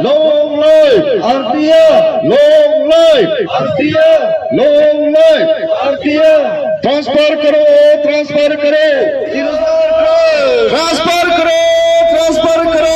long life transfer करो transfer करो transfer करो ट्रांसफर करो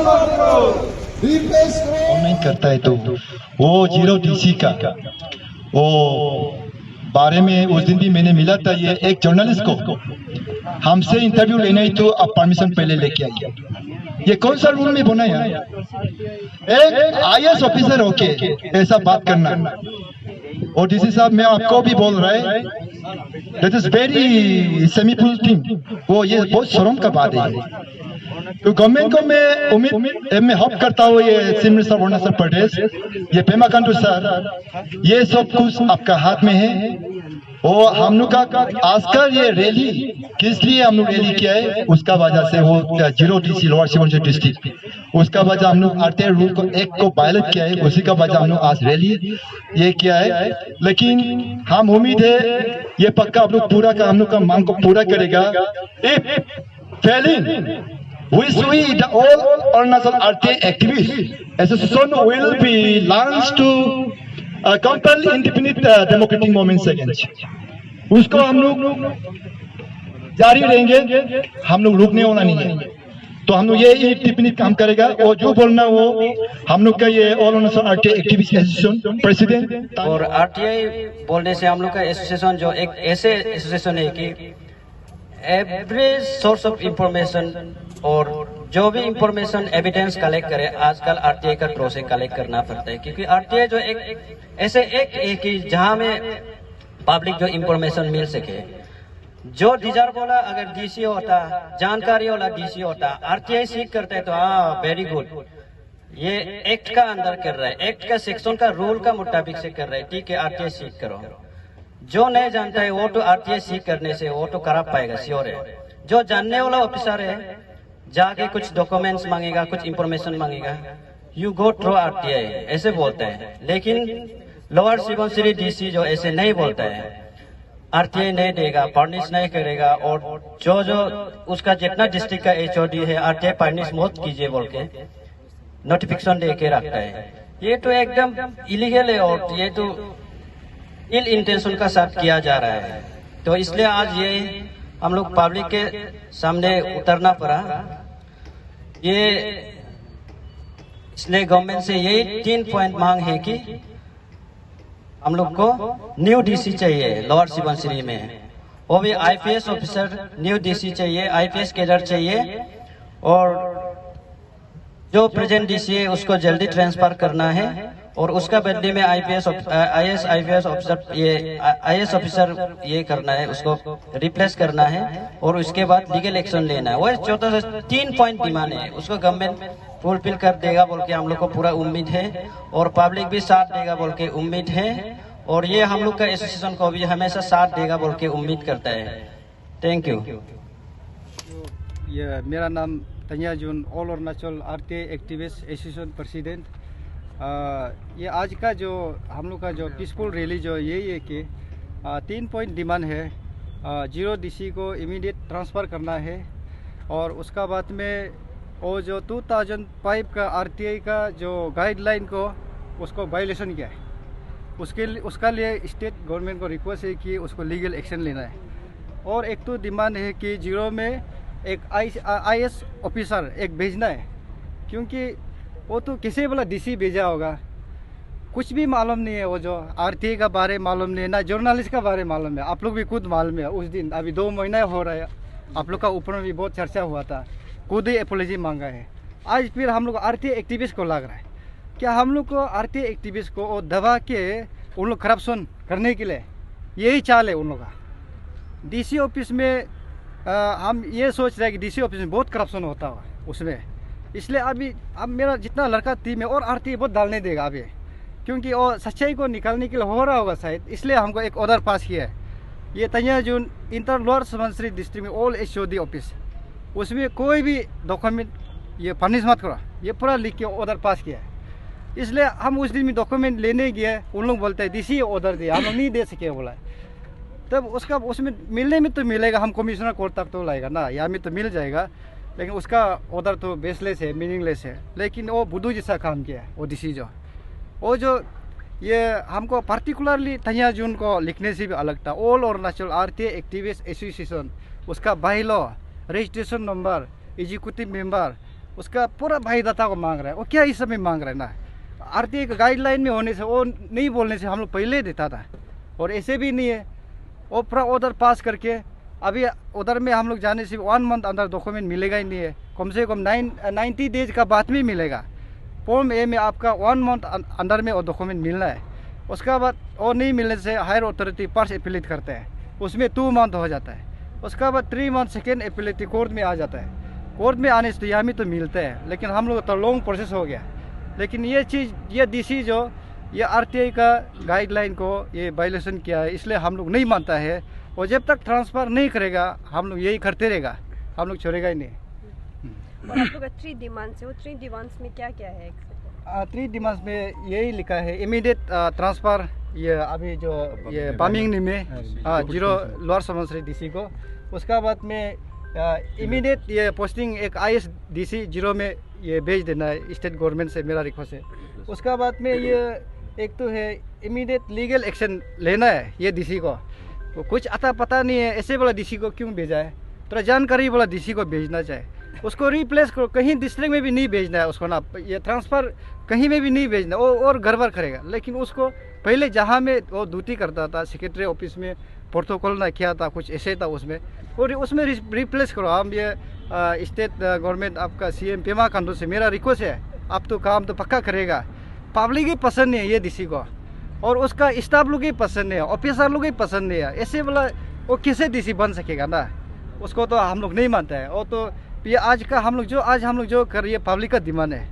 रिप्लेस करो रिप्लेस करो ऑनलाइन करता है तो वो जीरो डीसी का वो बारे में उस दिन भी मैंने मिला था। ये एक जर्नलिस्ट को हमसे इंटरव्यू लेना ही तो आप परमिशन पहले लेके आइए। ये कौन सा रूल में बनाया? एक आईएएस ऑफिसर होके ऐसा बात करना। और डीसी साहब मैं आपको भी बोल रहा है, that is very simple thing. वो ये बहुत शर्म का बात है। तो गवर्नमेंट को मैं होप करता हूँ, ये चीफ मिनिस्टर अरुणाचल प्रदेश, ये पेमा खांडू सर, ये सब कुछ आपका हाथ में है। और हम लोग का आजकल ये रैली किस लिए हम लोग रैली किया है, उसका वजह से वो zero DC lower Subansiri district, उसका वजह हम लोग आरटीआई रूल को एक को वायलेट किया है, उसी का वजह हम लोग आज रैली ये किया है। लेकिन हम उम्मीद है ये पक्का आप लोग पूरा का हम लोग का मांग को पूरा करेगा। If failing which we the all Arunachal RTA activists association will be launched to compel independent democratic movements against, उसको हम लोग जारी रहेंगे, हम लोग रुकने वाला नहीं है। तो हम लोग ये इंडिपेंडेंट काम करेगा और जो बोलना वो हम लोग का ये all Arunachal RTI activist association president. और आरटीआई बोलने से हम लोग का एसोसिएशन जो एक ऐसे एसोसिएशन है कि एवरी सोर्स ऑफ इंफॉर्मेशन और जो भी इंफॉर्मेशन एविडेंस कलेक्ट करे आजकल आरटीआई का थ्रू से कलेक्ट करना पड़ता है। क्योंकि आरटीआई जो एक ऐसे एक कि जहां में पब्लिक जो इंफॉर्मेशन मिल सके, जो डिजर्व वाला अगर डीसी होता, जानकारी वाला डीसी होता, आरटीआई सीख करता है तो हाँ वेरी गुड, ये एक्ट का अंदर कर रहा है, एक्ट का सेक्शन का रूल का मुताबिक से कर रहा है, ठीक है आरटीआई सीख करो। जो नहीं जानता है वो तो आरटीआई सीख करने से वो तो करा पाएगा, श्योर है। जो जानने वाला ऑफिसर है जाके कुछ डॉक्यूमेंट्स मांगेगा, कुछ इंफॉर्मेशन मांगेगा, यू गो थ्रू आरटीआई ऐसे बोलते हैं। लेकिन लोअर सुबनसिरी डीसी जो ऐसे नहीं बोलता है, आरटीआई नहीं देगा, फर्निश नहीं करेगा, और जो उसका जितना डिस्ट्रिक्ट का एचओडी है आरटीआई फर्निश मत कीजिए बोल के नोटिफिकेशन दे के रखता है। ये तो एकदम इलीगल है और ये तो इल इंटेंशन का साथ किया जा रहा है। तो इसलिए आज ये हम लोग पब्लिक के सामने उतरना पड़ा। ये इसलिए गवर्नमेंट से यही 3 पॉइंट मांग है कि हम लोग को न्यू डीसी चाहिए लोअर सुबनसिरी में, वो भी आईपीएस ऑफिसर न्यू डीसी चाहिए, आईपीएस कैडर चाहिए, और जो प्रेजेंट डीसी है उसको जल्दी ट्रांसफर करना है, और उसका बदले में आईएएस ऑफिसर आईएएस ऑफिसर ये करना है, उसको रिप्लेस करना है, और उसके बाद लीगल एक्शन लेना है। वो छोटा सा 3 पॉइंट डिमांड है, उसको गवर्नमेंट फुलफिल कर देगा बोल के हम लोग को पूरा उम्मीद है, और पब्लिक भी साथ देगा बोल के उम्मीद है, और ये हम लोग का एसोसिएशन को भी हमेशा साथ देगा बोल के उम्मीद करता है। Thank you. ये मेरा नाम तन्या जून, all Arunachal RTI activist association president. ये आज का जो हम लोग का जो पीसफुल रैली जो यही है कि 3 पॉइंट डिमांड है। 0 डीसी को इमीडिएट ट्रांसफ़र करना है, और उसका बाद में वो जो 2005 का आरटीआई का जो गाइडलाइन को उसको वायलेशन किया है, उसका लिए स्टेट गवर्नमेंट को रिक्वेस्ट है कि उसको लीगल एक्शन लेना है। और एक तो डिमांड है कि 0 में एक आईएएस ऑफिसर एक भेजना है, क्योंकि वो तो किसी वाला डीसी भेजा होगा, कुछ भी मालूम नहीं है, वो जो आरटीआई का बारे मालूम नहीं है, ना जर्नलिस्ट का बारे मालूम है। आप लोग भी खुद मालूम है, उस दिन अभी 2 महीना हो रहा है, आप लोग का ऊपर में भी बहुत चर्चा हुआ था, खुद ही एपोलॉजी मांगा है। आज फिर हम लोग आरटीआई एक्टिविस्ट को लग रहा है क्या हम लोग को आरटीआई एक्टिविस्ट को दबा के उन लोग करप्शन करने के लिए यही चाल है उन लोग का। डीसी ऑफिस में हम ये सोच रहे हैं कि डीसी ऑफिस में बहुत करप्शन होता है उसमें, इसलिए अब मेरा जितना लड़का टीम है और आरटीआई बहुत डालने देगा अभी, क्योंकि वो सच्चाई को निकालने के लिए हो रहा होगा शायद, इसलिए हमको एक ऑर्डर पास किया है। ये तन्या जून इंटर लोअर सुबनसिरी डिस्ट्रिक्ट में ऑल एचओडी ऑफिस, उसमें कोई भी डॉक्यूमेंट ये फर्निश मत करो, ये पूरा लिख के ऑर्डर पास किया है। इसलिए हम उस दिन में डॉक्यूमेंट लेने गए, उन लोग बोलते हैं डीसी ऑर्डर दिया, हम लोग नहीं दे सके बोला। तब उसमें मिलने में तो मिलेगा, हम कमिश्नर कोर्ट तक तो लाएगा ना, यहाँ में तो मिल जाएगा, लेकिन उसका ऑर्डर तो बेसलेस है, मीनिंगलेस है। लेकिन वो बुद्धू जैसा काम किया है वो डीसी जो ये हमको पर्टिकुलरली तन्या जून को लिखने से भी अलग था। All Arunachal RTI activist association, उसका बाईलॉ, रजिस्ट्रेशन नंबर, एग्जीक्यूटिव मेंबर, उसका पूरा बायोडाटा को मांग रहा है। वो क्या इस समय मांग रहा है ना, आरटीआई का गाइडलाइन में होने से, वो नहीं बोलने से हम लोग पहले देता था, और ऐसे भी नहीं है। वो पूरा ऑर्डर पास करके अभी उधर में हम लोग जाने से 1 मंथ अंदर डॉक्यूमेंट मिलेगा ही नहीं है, कम से कम 90 डेज का बाद में मिलेगा। फॉर्म ए में आपका 1 मंथ अंदर में वो डॉक्यूमेंट मिलना है। उसका बाद वो नहीं मिलने से हायर अथॉरिटी पर्स एपिलेट करते हैं, उसमें 2 मंथ हो जाता है। उसका बाद 3 मंथ सेकेंड एपिलेट कोर्ट में आ जाता है। कोर्ट में आने से तो यहाँ में तो मिलता है, लेकिन हम लोग तो लॉन्ग प्रोसेस हो गया। लेकिन ये चीज़, ये डीसी जो ये आरटीआई का गाइडलाइन को ये वायलेशन किया है, इसलिए हम लोग नहीं मानता है। और जब तक ट्रांसफ़र नहीं करेगा हम लोग यही करते रहेगा, हम लोग छोड़ेगा ही नहीं। और आप लोग का 3 डिमांड्स है, वो 3 डिमांड्स में क्या क्या है? 3 डिमांड्स में यही लिखा है, इमीडिएट ट्रांसफ़र, ये अभी जो ये बामिंग में 0 लोअर सुबनसिरी डीसी को। उसका बाद में इमीडिएट ये पोस्टिंग एक आईएएस डीसी 0 में ये भेज देना है, स्टेट गवर्नमेंट से मेरा रिक्वेस्ट है। उसका बाद में ये एक तो है इमीडिएट लीगल एक्शन लेना है ये डीसी को। वो कुछ आता पता नहीं है, ऐसे वाला डीसी को क्यों भेजा है, थोड़ा जानकारी वाला डीसी को भेजना चाहिए। उसको रिप्लेस करो, कहीं डिस्ट्रिक्ट में भी नहीं भेजना है उसको ना, ये ट्रांसफ़र कहीं में भी नहीं भेजना, वो और गड़बड़ करेगा। लेकिन उसको पहले जहाँ में वो ड्यूटी करता था, सेक्रेटरी ऑफिस में प्रोटोकॉल ना किया था, कुछ ऐसे था उसमें, और उसमें रिप्लेस करो। हम ये स्टेट गवर्नमेंट आपका सीएम पेमा खांडू से मेरा रिक्वेस्ट है, आप तो काम तो पक्का करेगा। पब्लिक ही पसंद नहीं है ये डीसी को, और उसका स्टाफ लोग ही पसंद नहीं है, ऑफिसर लोग ही पसंद नहीं है। ऐसे वाला वो कैसे डीसी बन सकेगा ना, उसको तो हम लोग नहीं मानते हैं। वो तो ये आज हम लोग जो कर रही है पब्लिक का डिमांड है।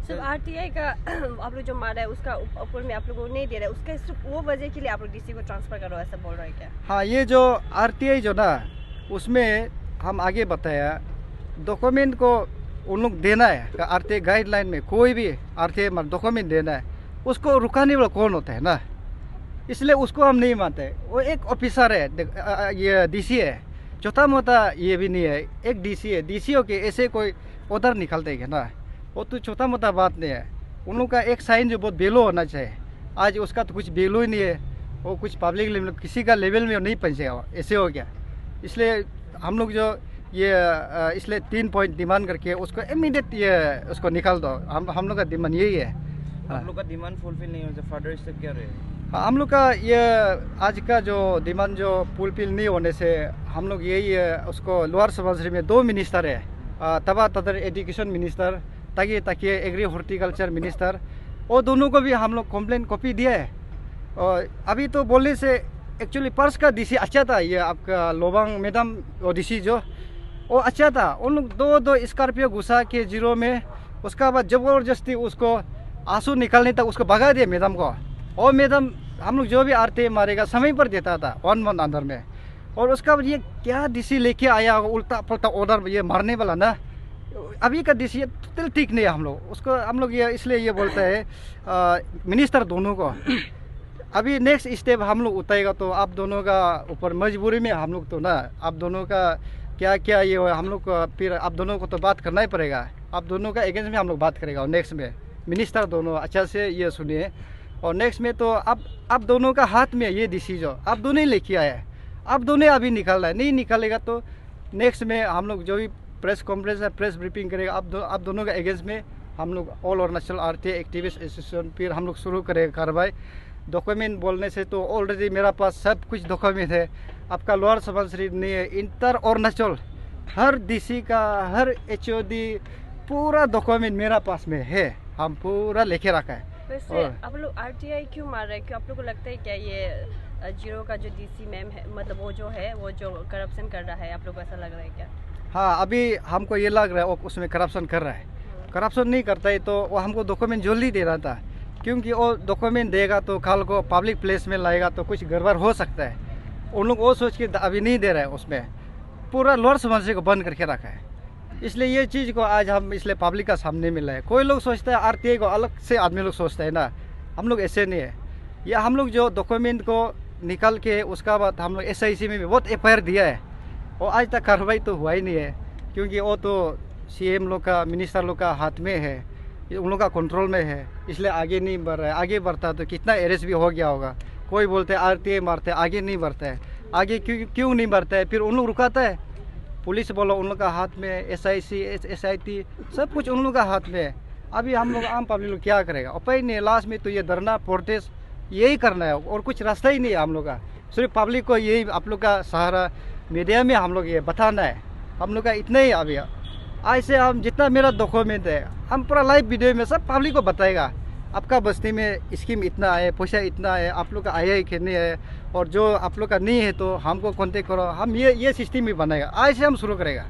सिर्फ आरटीआई का आप लोग जो मारा है उसका ऊपर में आप लोगों को नहीं दे रहे, उसके सिर्फ वो वजह के लिए आप लोग डीसी को ट्रांसफ़र करो ऐसा बोल रहे हैं क्या? हाँ, ये जो आरटीआई जो ना, उसमें हम आगे बताया डॉक्यूमेंट को उन लोग देना है, आरटीआई गाइडलाइन में कोई भी आरटीआई डॉक्यूमेंट देना है, उसको रुकाने वाला कौन होता है ना, इसलिए उसको हम नहीं मानते। वो एक ऑफिसर है, ये डीसी है, छोटा मोटा ये भी नहीं है, एक डीसी है। डीसी हो के ऐसे कोई ऑर्डर निकालते हैं ना, वो तो छोटा मोटा बात नहीं है। उन लोग का एक साइन जो बहुत वैल्यू होना चाहिए, आज उसका तो कुछ वैल्यू ही नहीं है, वो कुछ पब्लिक लेवल किसी का लेवल में नहीं पहुँचेगा, ऐसे हो गया। इसलिए हम लोग जो ये इसलिए 3 पॉइंट डिमांड करके उसको इमीडिएट ये उसको निकाल दो। हम लोग का डिमांड यही है। आप लोग का डिमांड फुलफिल नहीं हो तो फर्दर स्टेप क्या रहेगा? हम लोग का ये आज का जो डिमांड जो फुलफिल नहीं होने से हम लोग यही उसको लोअर सुबनसिरी में 2 मिनिस्टर है, तबा तदर एजुकेशन मिनिस्टर, ताकि एग्री हॉर्टिकल्चर मिनिस्टर, वो दोनों को भी हम लोग कंप्लेंट कॉपी दिया है। और अभी तो बोलने से एक्चुअली पर्स का डीसी अच्छा था, ये आपका लोबांग मैडम और डीसी जो वो अच्छा था। उन लोग 2 स्कॉर्पियो घुसा के जीरो में, उसका बाद ज़बरदस्ती उसको आंसू निकालने तक उसको भगा दिया मैडम को। और मैडम हम लोग जो भी आरती मारेगा समय पर देता था 1 मंथ अंदर में। और उसका बाद ये क्या डीसी लेके आया उल्टा पुल्टा ऑर्डर ये मारने वाला ना, अभी का डीसी टोटल ठीक नहीं है। हम लोग उसको हम लोग ये इसलिए ये बोलते हैं मिनिस्टर दोनों को, अभी नेक्स्ट स्टेप हम लोग उठाएगा तो आप दोनों का ऊपर मजबूरी में हम लोग तो ना, आप दोनों का क्या क्या ये हम लोग को फिर आप दोनों को तो बात करना ही पड़ेगा। आप दोनों का अगेंस्ट में हम लोग बात करेगा। और नेक्स्ट में मिनिस्टर दोनों अच्छा से ये सुनिए। और नेक्स्ट में तो आप दोनों का हाथ में ये डिसीजन आप दोनों ही लेके आए, आप दोनों अभी निकालना है, नहीं निकालेगा तो नेक्स्ट में हम लोग जो भी प्रेस कॉन्फ्रेंस है प्रेस ब्रीफिंग करेगा। आप दोनों का अगेंस्ट में हम लोग all Arunachal RTI activist association फिर हम लोग शुरू करेगा कार्रवाई। डॉक्यूमेंट बोलने से तो ऑलरेडी मेरा पास सब कुछ डॉक्यूमेंट है। आपका लोअर सुबनसिरी नहीं है, इंटर अरुणाचल हर डीसी का हर एचओडी पूरा डॉक्यूमेंट मेरा पास में है, हम पूरा लेके रखा है। वैसे आप लोग आरटीआई क्यों मार रहे हैं? क्यों आप लोग को लगता है क्या ये जीरो का जो डीसी मैम है, मतलब वो जो करप्शन कर रहा है, आप लोग को ऐसा लग रहा है क्या? हाँ, अभी हमको ये लग रहा है वो उसमें करप्शन कर रहा है। करप्शन नहीं करता है तो वो हमको डॉक्यूमेंट जल्दी दे रहा था, क्योंकि वो डॉक्यूमेंट देगा तो कल को पब्लिक प्लेस में लाएगा तो कुछ गड़बड़ हो सकता है। उन लोग वो सोच के अभी नहीं दे रहा है, उसमें पूरा लोअर सुबनसिरी को बंद करके रखा है। इसलिए ये चीज़ को आज हम इसलिए पब्लिक का सामने मिला है। कोई लोग सोचता है आरटीआई को अलग से आदमी लोग सोचता है ना, हम लोग ऐसे नहीं है। या हम लोग जो डॉक्यूमेंट को निकल के उसका बाद हम लोग SIC में भी बहुत FIR दिया है, और आज तक कार्रवाई तो हुआ ही नहीं है, क्योंकि वो तो CM लोग का मिनिस्टर लोग का हाथ में है, उन लोग का कंट्रोल में है, इसलिए आगे नहीं बढ़ रहा है। आगे बढ़ता तो कितना अरेस्ट भी हो गया होगा। कोई बोलते हैं आरटीआई मारते हैं, आगे नहीं बढ़ता है। आगे क्यों नहीं बढ़ता है? फिर उन लोग रुकाता है, पुलिस बोलो उन लोग का हाथ में, SIC SIT सब कुछ उन लोग का हाथ में है। अभी हम लोग आम पब्लिक लोग क्या करेगा? उपाय नहीं, लास्ट में तो ये धरना प्रोटेस्ट यही करना है, और कुछ रास्ता ही नहीं है हम लोग का। सिर्फ पब्लिक को यही आप लोग का सहारा मीडिया में हम लोग ये बताना है, हम लोग का इतना ही। अभी ऐसे हम जितना मेरा डॉक्यूमेंट है हम पूरा लाइव वीडियो में सब पब्लिक को बताएगा, आपका बस्ती में स्कीम इतना है, पैसा इतना है, आप लोग का आया ही खेलने है, और जो आप लोग का नहीं है तो हमको कॉन्टेक्ट करो। हम ये सिस्टम भी बनाएगा, ऐसे हम शुरू करेगा।